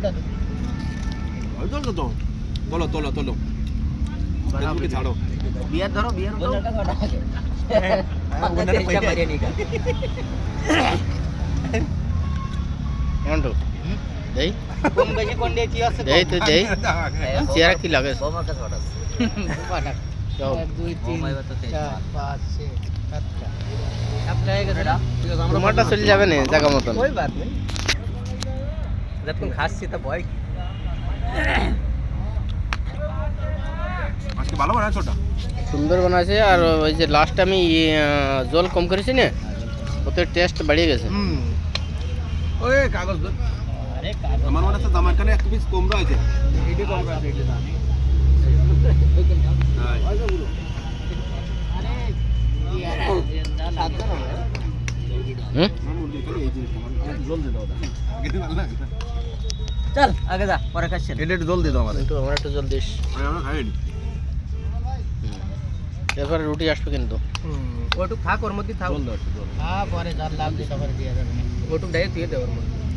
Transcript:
তো তোলো তোলো তোলো ফেসবুকে ছাড়ো বিয়ার ধরো বিয়ার এমনটো দেই কম বেশি কোন দিয়ে কি আছে দেই তুই দেই চেহারা কি লাগে বৌমার কাছে অর্ডার যাও 2 3 4 5 6 7 আপনার হয়ে গেছে না তোমারটা চলে যাবে না জায়গা মতন कोई बात नहीं जब तुम खासी तो बॉय আজকে ভালো বানায় ছোটা সুন্দর বানাইছে আর ওই যে লাস্ট আমি জল কম করেছি না ওতে টেস্ট বেড়ে গেছে ওই কাগজ দে अरे कागज আমার মনে হচ্ছে জামার কানে এক পিস কম রয়েছে वीडियो कॉल कर दे ना अरे ये ना लाता ना হুম चल आगे जा পরে খাচ্ছেন এটা একটু জল দিয়ে দাও আমাদের একটু আমার একটু জল দিস আমরা খাইনি এরপরে রুটি আসবে কিন্তু ওটুক থাক ওর মধ্যে থাক জল দাও একটু জল হ্যাঁ পরে জাল লাগ দিয়ে সবার দিয়ে যাবে ওটুক ডাইরেক্ট দিয়ে দে ওর মধ্যে